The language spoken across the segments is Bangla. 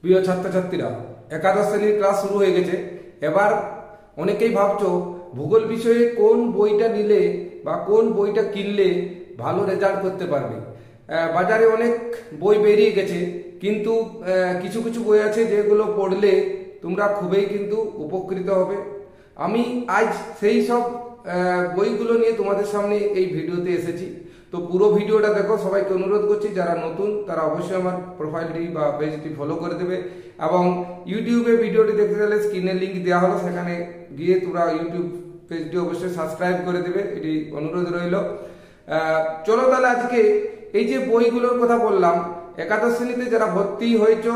প্রিয় ছাত্রছাত্রীরা, একাদশ শ্রেণীর ক্লাস শুরু হয়ে গেছে। এবার অনেকেই ভাবছো ভূগোল বিষয়ে কোন বইটা নিলে বা কোন বইটা কিনলে ভালো রেজাল্ট করতে পারবে। বাজারে অনেক বই বেরিয়ে গেছে, কিন্তু কিছু কিছু বই আছে যেগুলো পড়লে তোমরা খুবই কিন্তু উপকৃত হবে। আমি আজ সেই সব বইগুলো নিয়ে তোমাদের সামনে এই ভিডিওতে এসেছি। তো পুরো ভিডিওটা দেখো। সবাইকে অনুরোধ করছি যারা নতুন তারা অবশ্যই আমার প্রোফাইলটি বা পেজটি ফলো করে দেবে, এবং ইউটিউবে ভিডিওটি দেখতে গেলে স্ক্রিনের লিঙ্ক দেওয়া হলো, সেখানে গিয়ে তোমরা ইউটিউব পেজটি অবশ্যই সাবস্ক্রাইব করে দেবে, এটি অনুরোধ রইল। চলো তাহলে আজকে এই যে বইগুলোর কথা বললাম, একাদশ শ্রেণীতে যারা ভর্তি হয়েছো,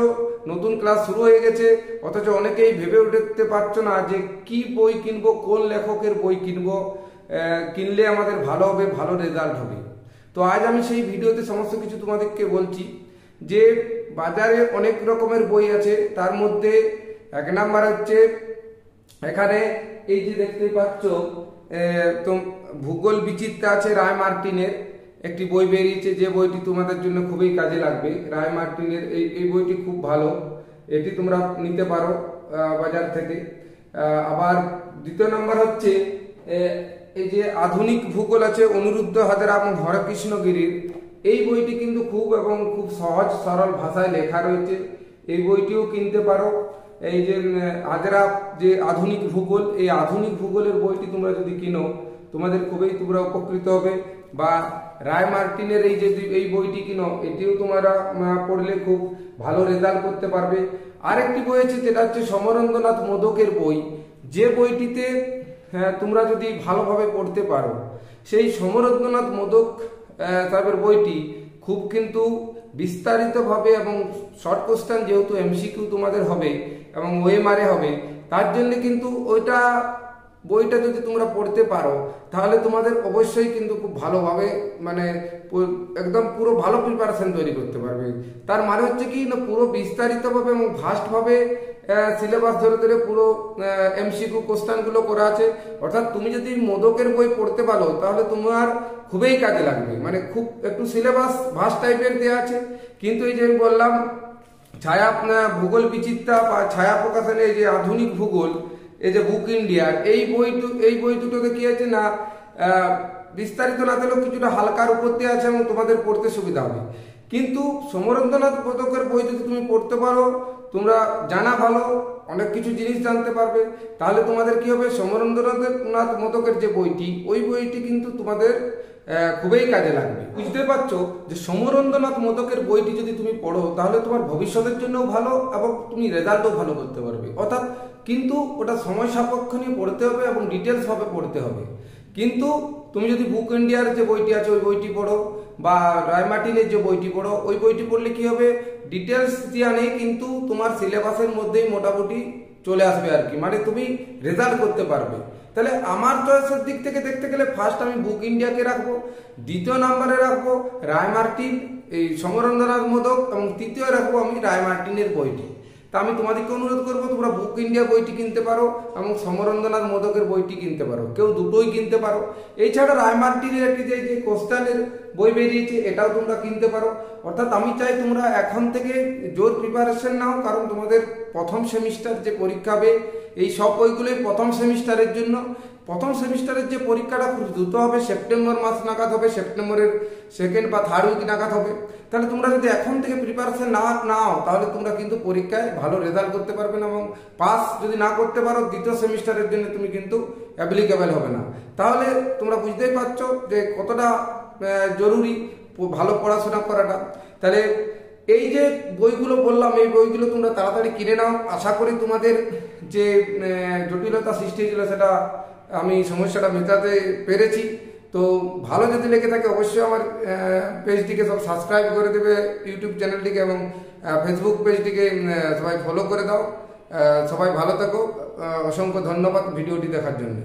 নতুন ক্লাস শুরু হয়ে গেছে, অথচ অনেকেই ভেবে উঠতে পারছো না যে কি বই কিনবো, কোন লেখকের বই কিনবো, কিনলে আমাদের ভালো হবে, ভালো রেজাল্ট হবে। তো আজ আমি সেই ভিডিওতে সমস্ত কিছু তোমাদেরকে বলছি যে বাজারে অনেক রকমের বই আছে। তার মধ্যে এক নাম্বার হচ্ছে এখানে এই যে দেখতে পাচ্ছ তো ভূগোল বিচিত্রা আছে, রায় মার্টিনের একটি বই বেরিয়েছে, যে বইটি তোমাদের জন্য খুবই কাজে লাগবে। রায় মার্টিনের এই বইটি খুব ভালো, এটি তোমরা নিতে পারো বাজার থেকে। আবার দ্বিতীয় নম্বর হচ্ছে এই যে আধুনিক ভূগোল আছে, অনিরুদ্ধ হাজরা এবং হরকৃষ্ণ গিরির। এই বইটি কিন্তু খুব সহজ সরল ভাষায় লেখা রয়েছে, এই বইটিও কিনতে পারো। এই যে হাজরা যে আধুনিক ভূগোল, এই আধুনিক ভূগোলের বইটি তোমরা যদি কিনো তোমাদের তোমরা উপকৃত হবে। বা রায় মার্টিনের এই বইটি কিনো, এটিও তোমরা পড়লে খুব ভালো রেজাল্ট করতে পারবে। আরেকটি বই আছে যেটা হচ্ছে সমরেন্দ্রনাথ মোদকের বই, যে বইটিতে তোমরা যদি ভালোভাবে পড়তে পারো, সেই সমরেন্দ্রনাথ মোদক সাহেবের বইটি খুব কিন্তু বিস্তারিতভাবে এবং শর্ট কোশ্চেন, যেহেতু এমসিকিউ তোমাদের হবে এবং ওএমআরএ হবে, তার জন্য কিন্তু বইটা যদি তোমরা পড়তে পারো তাহলে তোমাদের অবশ্যই কিন্তু খুব ভালোভাবে একদম পুরো ভালো প্রিপারেশন তৈরি করতে পারবে। তার মানে হচ্ছে কি না, পুরো বিস্তারিতভাবে এবং ভাস্টভাবে সিলেবাস ধরে ধরে পুরো এমসিকিউ কোশ্চেনগুলো করা আছে। অর্থাৎ তুমি যদি মোদকের বই পড়তে পারো তাহলে তোমার খুবই কাজে লাগবে। খুব একটু সিলেবাস ভাস্ট টাইপের দেওয়া আছে, কিন্তু এই যে আমি বললাম ভূগোল বিচিত্রা বা ছায়া প্রকাশনের এই যে আধুনিক ভূগোল, এই যে বুক ইন্ডিয়ার এই বই দুটোতে কি আছে না, বিস্তারিত না দিলেও কিছুটা হালকার উপর দিয়ে আছে এবং তোমাদের পড়তে সুবিধা হবে। কিন্তু সমরেন্দ্রনাথ মোদকের বই যদি তুমি পড়তে পারো, তোমরা জানা ভালো, অনেক কিছু জিনিস জানতে পারবে, তাহলে তোমাদের কি হবে, সমরেন্দ্রনাথ মোদকের যে বইটি, ওই বইটি কিন্তু তোমাদের খুবই কাজে লাগবে। বুঝতে পারছো যে সমরেন্দ্রনাথ মোদকের বইটি যদি তুমি পড়ো তাহলে তোমার ভবিষ্যতের জন্যও ভালো এবং তুমি রেজাল্টও ভালো করতে পারবে। অর্থাৎ কিন্তু ওটা সময় সাপেক্ষ নিয়ে পড়তে হবে এবং ডিটেলস ভাবে পড়তে হবে। কিন্তু তুমি যদি বুক ইন্ডিয়ার যে বইটি আছে ওই বইটি পড়ো, বা রায় মার্টিনের যে বইটি পড়ো, ওই বইটি পড়লে কি হবে, ডিটেলস দেওয়া নেই কিন্তু তোমার সিলেবাসের মধ্যেই মোটামুটি চলে আসবে আর কি, তুমি রেজাল্ট করতে পারবে। তাহলে আমার চয়েসের দিক থেকে দেখতে গেলে ফার্স্ট আমি বুক ইন্ডিয়াকে রাখবো, দ্বিতীয় নম্বরে রাখবো রায় মার্টিন এই সমরেন্দ্রনাথ মোদক, এবং তৃতীয় রাখবো আমি রায় মার্টিনের বইটি। তা আমি তোমাদেরকে অনুরোধ করবো তোমরা বুক ইন্ডিয়া বইটি কিনতে পারো এবং সমরেন্দ্রনাথ মোদকের বইটি কিনতে পারো, কেউ দুটোই কিনতে পারো। এছাড়া রায় মার্টিনের একটি যে কোশ্চেনের বই বেরিয়েছে, এটাও তোমরা কিনতে পারো। অর্থাৎ আমি চাই তোমরা এখন থেকে জোর প্রিপারেশন নাও, কারণ তোমাদের প্রথম সেমিস্টার যে পরীক্ষা হবে, এই সব বইগুলোই প্রথম সেমিস্টারের জন্য। প্রথম সেমিস্টারের যে পরীক্ষাটা খুব দ্রুত হবে, সেপ্টেম্বর মাস নাগাদ হবে, সেপ্টেম্বরের সেকেন্ড বা থার্ড উইক নাগাদ হবে। তাহলে তোমরা যদি এখন থেকে প্রিপারেশন নাও তাহলে তোমরা কিন্তু পরীক্ষায় ভালো রেজাল্ট করতে পারবে না, এবং পাস যদি না করতে পারো দ্বিতীয় সেমিস্টারের জন্য তুমি কিন্তু অ্যাপ্লিকেবল হবে না। তাহলে তোমরা বুঝতেই পারছো যে কতটা জরুরি ভালো পড়াশোনা করাটা। তাহলে এই যে বইগুলো বললাম, এই বইগুলো তোমরা তাড়াতাড়ি কিনে নাও। আশা করি তোমাদের যে জটিলতা সৃষ্টি হয়েছিল সেটা আমি সমস্যাটা মেটাতে পেরেছি। তো ভালো যদি লেগে থাকে অবশ্যই আমার পেজটিকে সব সাবস্ক্রাইব করে দেবে, ইউটিউব চ্যানেলটিকে এবং ফেসবুক পেজটিকে সবাই ফলো করে দাও। সবাই ভালো থাকো, অসংখ্য ধন্যবাদ ভিডিওটি দেখার জন্য।